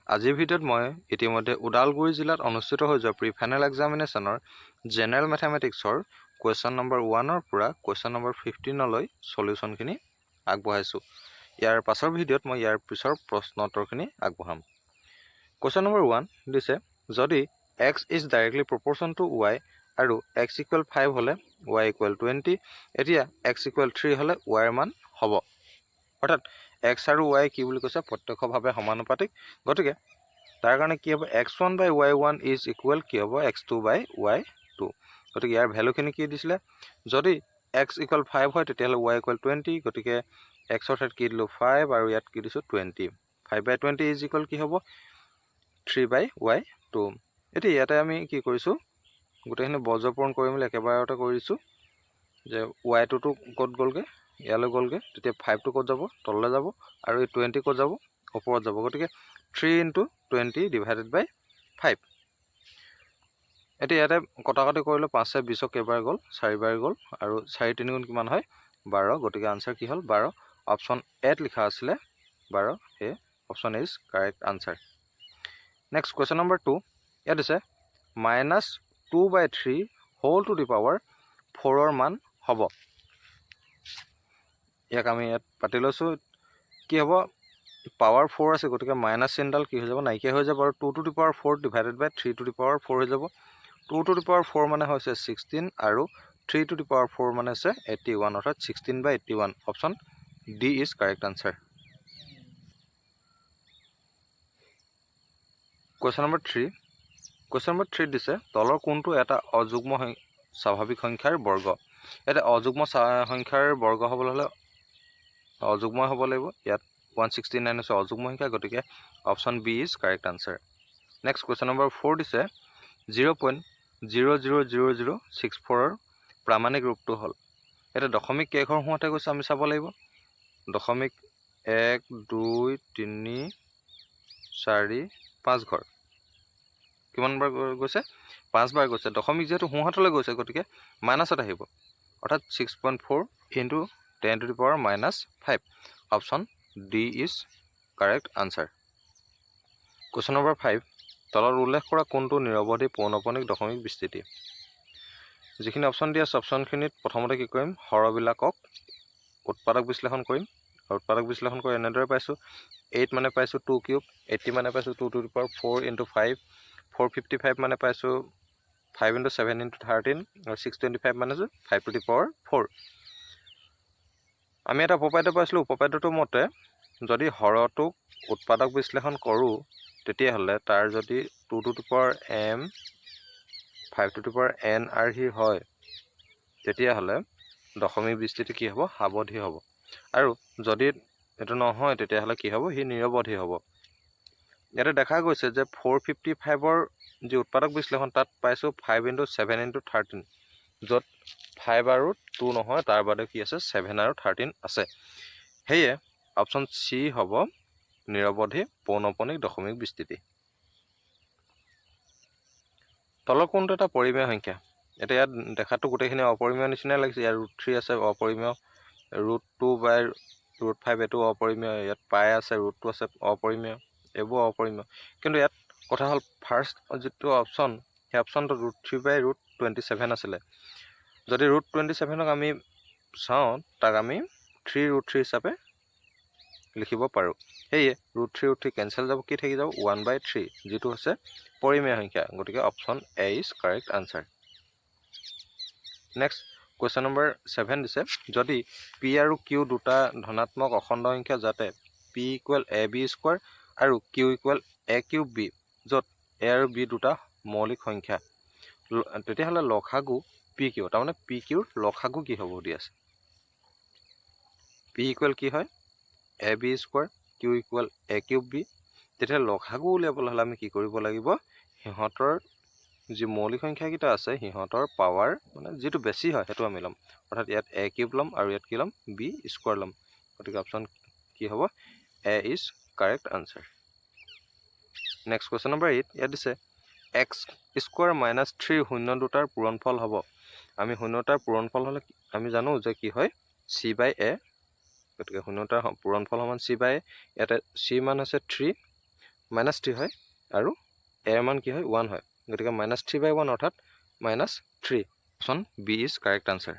আজিৰ ভিডিঅ'ত মই ইতিমধ্যে ওদালগুৰি জিলাত অনুষ্ঠিত হৈ যোৱা প্ৰি ফাইনেল এক্সামিনেশ্যনৰ জেনেৰেল মেথামেটিক্সৰ কুৱেশ্যন নম্বৰ 1ৰ পৰা কুৱেশ্যন নম্বৰ 15লৈ সলিউশ্যনখিনি আগবঢ়াইছোঁ। ইয়াৰ পাছৰ ভিডিঅ'ত মই ইয়াৰ পিছৰ প্ৰশ্ন উত্তৰখিনি আগবঢ়াম। কুৱেশ্যন নম্বৰ 1 দিছে, যদি x is directly proportion to y আৰু x equal 5 হ'লে y equal 20, এতিয়া x equal 3 হ'লে y ৰ মান হ'ব। অৰ্থাৎ x আৰু y কি বুলি কৈছে, প্ৰত্যক্ষভাৱে সমানুপাতিক। গতিকে তাৰ কাৰণে কি হ'ব, x1 by y1 is equal কি হ'ব, x2 by y2। গতিকে ইয়াৰ ভ্যালুখিনি কি দিছিলে, যদি x equal 5 হয় তেতিয়াহ'লে y equal 20, গতিকে x অৰ ঠাইত কি দিলোঁ 5 আৰু ইয়াত কি দিছোঁ 20। 5 by 20 is equal কি হ'ব 3 by y2। এতিয়া ইয়াতে আমি কি কৰিছোঁ, গোটেইখিনি বৰ্জপূৰণ কৰি মেলি একেবাৰতে কৰিছোঁ যে y2টো ক'ত গ'লগৈ, ইয়ালৈ গ'লগৈ, তেতিয়া 5টো ক'ত যাব, তললৈ যাব, আৰু এই 20 ক'ত যাব, ওপৰত যাব। গতিকে 3 into 20 divided by 5। এতিয়া ইয়াতে কটাকটি কৰিলে 5 × 20 কেইবাৰ গ'ল, 4 বাৰ গ'ল, আৰু 4 × 3 = কিমান হয় 12। গতিকে আনচাৰ কি হ'ল 12। অপশ্যন এত লিখা আছিলে 12, সেয়ে option A is correct answer. Next question number 2, ইয়াত দিছে -2/3 হোল টু দি পাৱাৰ 4ৰ মান হ'ব। ইয়াক আমি ইয়াত পাতি লৈছোঁ, কি হ'ব, পাৱাৰ 4 আছে, গতিকে মাইনাছ চিনডাল কি হৈ যাব, নাইকিয়া হৈ যাব, আৰু 2 to the power 4 divided by 3 to the power 4 হৈ যাব। 2 টু দি পাৱাৰ 4 মানে হৈছে 16, আৰু 3 টু দি পাৱাৰ 4 মানে হৈছে 81, অৰ্থাৎ 16/81। Option D is correct answer. Question number 3, question number 3 দিছে, তলৰ কোনটো এটা অযুগ্ম স্বাভাৱিক সংখ্যাৰ বৰ্গ। ইয়াতে অযুগ্ম সংখ্যাৰ বৰ্গ হ'বলৈ হ'লে অযুগ্মই হ'ব লাগিব। ইয়াত 169 হৈছে অযুগ্ম সংখ্যা, গতিকে option B is correct answer. Next question number 4 দিছে, 0.00064ৰ প্ৰামাণিক ৰূপটো হ'ল। এতিয়া দশমিক কেইঘৰ হোৱাতে গৈছে আমি চাব লাগিব। দশমিক 1 2 3 4 5 ঘৰ। কিমানবাৰ গৈছে, 5 বাৰ গৈছে। দশমিক যিহেতু সোঁহাতলৈ গৈছে, গতিকে মাইনাছত আহিব, অৰ্থাৎ 6.4 × 10 two the power -5। Option D is correct answer. Question number 5, তলত উল্লেখ কৰা কোনটো নিৰৱধি পৌনঃপুনিক দশমিক বিস্তৃতি। যিখিনি অপশ্যন দিয়া আছে, অপশ্যনখিনিত প্ৰথমতে কি কৰিম, হৰবিলাকক উৎপাদক বিশ্লেষণ কৰিম। উৎপাদক বিশ্লেষণ কৰি এনেদৰে পাইছোঁ, 8 মানে পাইছোঁ 2 কিউব, 80 মানে পাইছোঁ 2 টু দি পাৱাৰ 4 × 5, 455 মানে পাইছোঁ 5 × 7 × 13, আৰু 625 মানে 5 টু দি পাৱাৰ 4। আমি এটা উপপাদ্য পাইছিলোঁ, উপপাদ্যটোৰ মতে যদি হৰটোক উৎপাদক বিশ্লেষণ কৰোঁ তেতিয়াহ'লে তাৰ যদি 2 to the power m 5 two the power n আৰ্হি হয়, তেতিয়াহ'লে দশমিক বিস্তৃতি কি হ'ব, সাৱধি হ'ব। আৰু যদি এইটো নহয় তেতিয়াহ'লে কি হ'ব, সি নিৰৱধি হ'ব। ইয়াতে দেখা গৈছে যে 455ৰ যি উৎপাদক বিশ্লেষণ তাত পাইছোঁ 5 × 7 × 13, য'ত 5 আৰু 2 নহয়, তাৰ বাদে কি আছে 7 আৰু 13 আছে। সেয়ে অপশ্যন চি হ'ব নিৰৱধি পৌনঃপুনিক দশমিক বিস্তৃতি। তলৰ কোনটো এটা পৰিমেয় সংখ্যা। এতিয়া ইয়াত দেখাতো গোটেইখিনি অপৰিমেয় নিচিনাই লাগিছে। ইয়াত √3 আছে অপৰিমেয়, √2/√5 এইটো অপৰিমেয়, ইয়াত পাই আছে, √2 আছে অপৰিমেয়, এইবোৰ অপৰিমেয়। কিন্তু ইয়াত কথা হ'ল ফাৰ্ষ্ট যিটো অপশ্যন, সেই অপশ্যনটো √3/√27 আছিলে। যদি √27ক আমি চাওঁ, তাক আমি 3√3 হিচাপে লিখিব পাৰোঁ। সেয়ে √3 কেঞ্চেল যাব, কি থাকি যাব 1/3, যিটো হৈছে পৰিমেয় সংখ্যা। গতিকে option A is correct answer. Next question number 7 দিছে, যদি পি আৰু কিউ দুটা ধনাত্মক অখণ্ড সংখ্যা যাতে পি = ab² আৰু কিউ = a³ b, য'ত এ আৰু বি দুটা মৌলিক সংখ্যা, তেতিয়াহ'লে লসাগু পি কিউ, তাৰমানে পি কিউৰ লসাগু কি হ'ব দি আছে। পি = কি হয় ab², কিউ = a³ b। তেতিয়া লসাগু উলিয়াবলৈ হ'লে আমি কি কৰিব লাগিব, সিহঁতৰ যি মৌলিক সংখ্যাকেইটা আছে সিহঁতৰ পাৱাৰ মানে যিটো বেছি হয় সেইটো আমি ল'ম। অৰ্থাৎ ইয়াত a³ ল'ম আৰু ইয়াত কি ল'ম, b² ল'ম। গতিকে অপশ্যন কি হ'ব, A is correct answer. Next question number 8, ইয়াত দিছে x² - 3 শূন্য দুটাৰ পূৰণফল হ'ব। আমি শূন্যতাৰ পূৰণফল হ'লে আমি জানো যে কি হয় c/a। গতিকে শূন্যতাৰ পূৰণফল সমান c/a। ইয়াতে c মান হৈছে 3, -3 হয় আৰু a ৰ মান কি হয় 1 হয় গতিকে -3/1 অৰ্থাৎ -3 option B is correct answer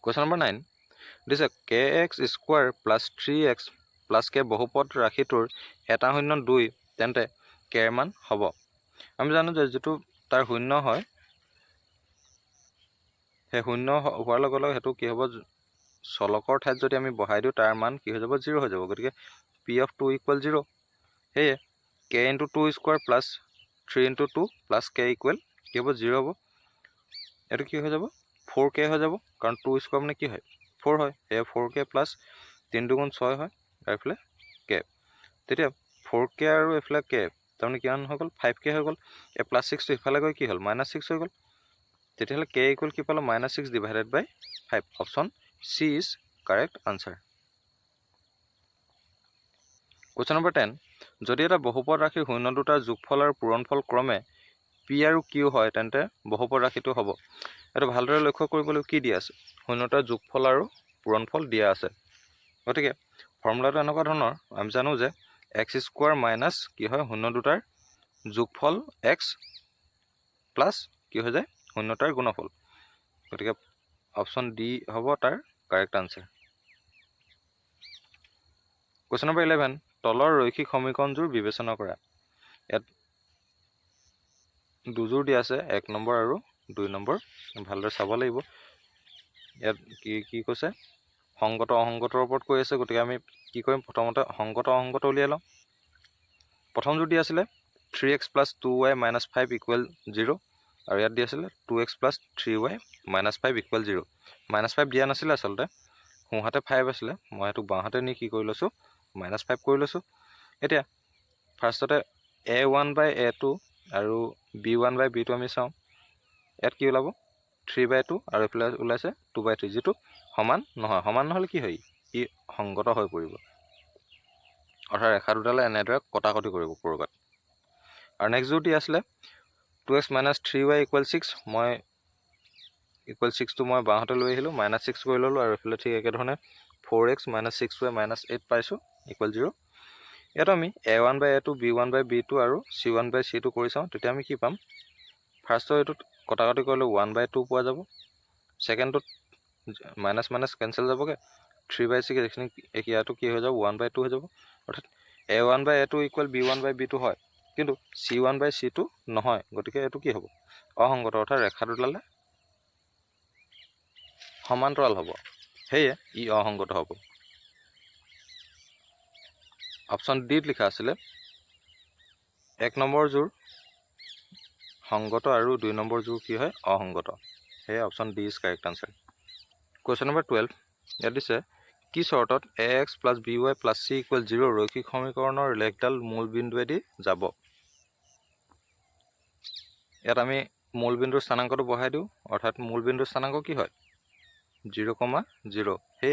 question number 9 দিছে kx square plus 3x plus k বহুপদ ৰাশিটোৰ এটা শূন্য 2 তেন্তে k ৰ মান হ'ব আমি জানো যে যেটো তাৰ শূন্য হয় হে শূন্য হোৱাৰ লগে লগে হেতু কি হ'ব চলকৰ ঠাইত যদি আমি বহাই দিও তাৰ মান কি হৈ যাব 0 হৈ যাব গতিকে p of 2 = 0 হে k * 2 square plus 3 * 2 plus k equal কি হ'ব 0 হ'ব এটো কি হৈ যাব 4k হৈ যাব কাৰণ 2 স্কয়াৰ মানে কি হয় 4 হয় হে 4k প্লাছ 3 * 2 = 6 হয় আৰু এফালে k তেতিয়া 4k আৰু এফালে k তাৰমানে কিমান হৈ গ'ল 5k হৈ গ'ল এ প্লাছ 6 টো ইফালে গৈ কি হ'ল -6 হৈ গ'ল তেতিয়াহ'লে k ইকুৱেল কি পালো -6 divided by 5 option C is correct answer question number 10 যদি এটা বহুপদ ৰাশিৰ শূন্য দুটাৰ যোগফল আৰু পূৰণফল ক্ৰমে p আৰু q হয় তেন্তে বহুপদ ৰাশিটো হ'ব এটা ভালদৰে লক্ষ্য কৰিবলৈ কি দিয়া আছে শূন্যটাৰ যোগফল আৰু পূৰণফল দিয়া আছে গতিকে ফৰ্মুলাটো এনেকুৱা ধৰণৰ আমি জানো যে x স্কয়াৰ মাইনাস কি হয় শূন্য দুটাৰ যোগফল x প্লাস কি হৈ যায় শূন্যটাৰ গুণফল গতিকে অপশ্যন ডি হ'ব তাৰ কাৰেক্ট আনসাৰ কুৱেশ্যন নম্বৰ 11 তলৰ ৰৈখিক সমীকৰণবোৰ বিবেচনা কৰা ইয়াত দুজোৰ দিয়া আছে 1 নম্বৰ আৰু 2 নম্বৰ ভালদৰে চাব লাগিব ইয়াত কি কৈছে সংগত অসংগতৰ ওপৰত কৈ আছে গতিকে আমি কি কৰিম প্ৰথমতে সংগত অসংগত উলিয়াই লওঁ প্ৰথম জোৰ দিয়া আছিলে 3x + 2y - 5 = 0 আৰু ইয়াত দিয়া আছিলে 2x + 3y - 5 = 0 -5 দিয়া নাছিলে আচলতে সোঁহাতে 5 আছিলে মই হেতু বাঁহাতে নি কি কৰি লৈছো -5 কৰি লৈছো এতিয়া ফাৰ্ষ্টতে a1/a2 আৰু b1/b2 আমি চাওঁ ইয়াত কি ওলাব 3/2 আৰু এফালে ওলাইছে 2/3 যেটো সমান নহয় সমান নহলে কি হয় ই সংগত হৈ পৰিব অৰ্থাৎ ৰেখা দুটালে এনেদৰে কটাকটি কৰিব কৰবাত আৰু নেক্সট জোৰ দি আছিলে 2x - 3y = 6 মই = 6 টো মই বাঁহাতে লৈ আহিলো -6 কৰি ললো আৰু এফালে ঠিক একে ধৰণে 4x - 6y - 8 পাইছো = 0 ইয়াত আমি a1/a2 b1/b2 আৰু c1/c2 কৰি চাওঁ তেতিয়া আমি কি পাম ফাৰ্ষ্টটো এটো কটাকটি কৰিলে 1/2 পোৱা যাব সেকেন্ডটোত মাইনাস মাইনাস কেনসেল যাবগে 3/6 এখিনি ইয়াটো কি হৈ যাব 1/2 হৈ যাব অৰ্থাৎ a1/a2 = b1/b2 হয় কিন্তু c1/c2 নহয় গতিকে এটো কি হ'ব অসংগত অৰ্থাৎ ৰেখা দুটালে সমান্তৰাল হ'ব হেয়ে ই অসংগত হ'ব অপশ্যন ডি লিখা আছিলে 1 নম্বৰ জোৰ সংগত আৰু 2 নম্বৰ জোৰ কি হয় অসংগত হে option D is correct answer question number 12 ইয়াত দিছে কি শৰ্তত ax + by + c = 0 ৰৈখিক সমীকৰণৰ লেখডাল মূল বিন্দুৱেদি যাব ইয়াত আমি মূল বিন্দুৰ স্থানাংকটো বহাই দিও অৰ্থাৎ মূল বিন্দুৰ স্থানাংক কি হয় 0,0 হে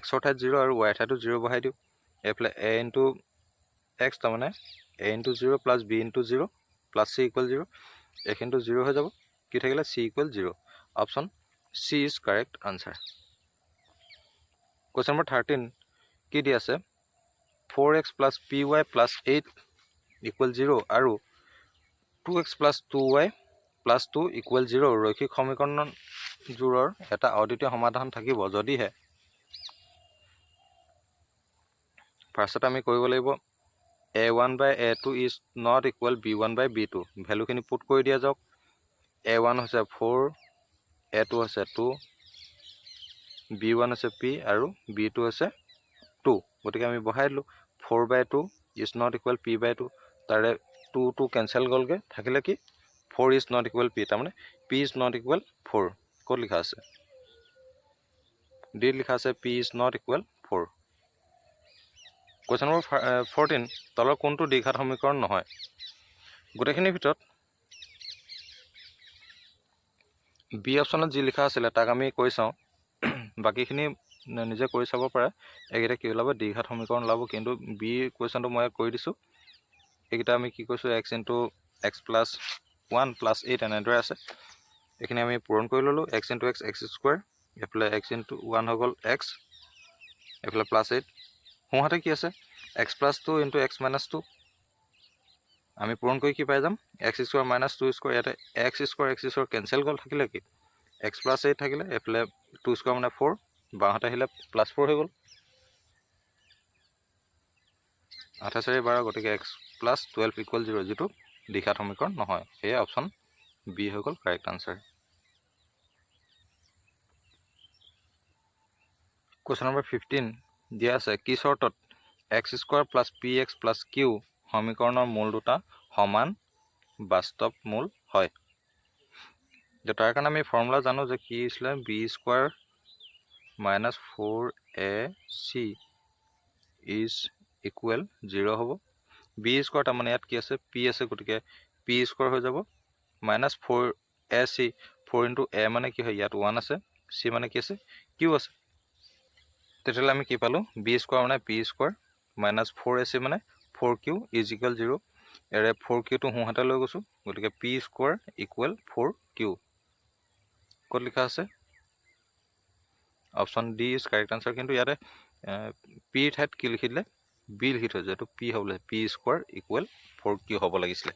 x ৰ ঠাইত 0 আৰু y ৰ ঠাইতো 0 বহাই দিও এফালে a * x তাৰমানে a * 0 + b * 0 + c = 0 এখিনটো 0 হৈ যাব কি থাকিলে c = 0 option C is correct answer question number 13 কি দি আছে 4x + py + 8 = 0 আৰু 2x + 2y + 2 = 0 ৰৈখিক সমীকৰণ জোৰৰ এটা অদ্বিতীয় সমাধান থাকিব যদিহে ফাৰ্ষ্টতে আমি কৰিব লাগিব a1/a2 is not equal b1/b2 ভ্যালুখিনি পুট কৰি দিয়া যাওক a1 হৈছে 4 a2 হৈছে 2 b1 হৈছে p আৰু b2 হৈছে 2 গতিকে আমি বহাই দিলো 4/2 is not equal p/2 তাৰে 2 2 কেনসেল গলগে থাকিলে কি 4 is not equal p তাৰমানে p is not equal 4 ক'ত লিখা আছে ডি লিখা আছে p is not equal 4 question number 14 তলৰ কোনটো দ্বিঘাত সমীকৰণ নহয় গোটেইখিনিৰ ভিতৰত বি অপশ্যনত যি লিখা আছিল তাক আমি কৈ চাওঁ বাকিখিনি নিজে কৰি চাব পাৰে এইকেইটা কি ওলাব দ্বিঘাত সমীকৰণ ওলাব কিন্তু বি কুৱেশ্যনটো মই কৰি দিছো এইকেইটা আমি কি কৈছো x * x + 1 + 8 এনেদৰে আছে এইখিনি আমি পূৰণ কৰি ললো x * x x² এফালে x * 1 হৈ গ'ল x এফালে +8 সোঁহাতে কি আছে x plus 2 into x minus 2 আমি পূৰণ কৰি কি পাই যাম এক্স স্কোৱাৰ মাইনাছ 2 স্কোৱাৰ ইয়াতে এক্স স্কোৱাৰ কেঞ্চেল গ'ল থাকিলে কি এক্স প্লাছ 8 থাকিলে এইফালে 2 স্কোৱাৰ মানে 4 বাওঁহাতে আহিলে প্লাছ 4 হৈ গ'ল 28×12 গতিকে এক্স প্লাছ 12 ইকুৱেল 0 যিটো দ্বিঘাত সমীকৰণ নহয় সেয়ে অপশ্যন বি হৈ গ'ল কাৰেক্ট আনচাৰ কুৱেশ্যন নম্বৰ 15 দিয়া আছে কি চৰ্তত x square plus p x plus q সমীকৰণৰ মূল দুটা সমান বাস্তৱ মূল হয় তাৰ কাৰণে আমি ফৰ্মুলা জানো যে কি আছিলে B square minus 4ac is equal 0 হ'ব বি স্কোৱাৰ তাৰমানে ইয়াত কি আছে পি আছে গতিকে পি স্কোৱাৰ হৈ যাব মাইনাছ 4ac 4 ইনটু এ মানে কি হয় ইয়াত 1 আছে চি মানে কি আছে কিউ আছে তেতিয়াহ'লে আমি কি পালোঁ বি স্কোৱাৰ মানে পি স্কোৱাৰ মাইনাছ 4ac মানে 4q ইজ ইকুৱেল 0 এৰে 4qটো সোঁহাতে লৈ গৈছোঁ গতিকে পি স্কোৱাৰ ইকুৱেল 4q ক'ত লিখা আছে option D is correct answer কিন্তু ইয়াতে পিৰ ঠাইত কি লিখি দিলে বি লিখি থৈছে এইটো পি হ'ব লাগিছিল পি স্কোৱাৰ ইকুৱেল 4q হ'ব লাগিছিলে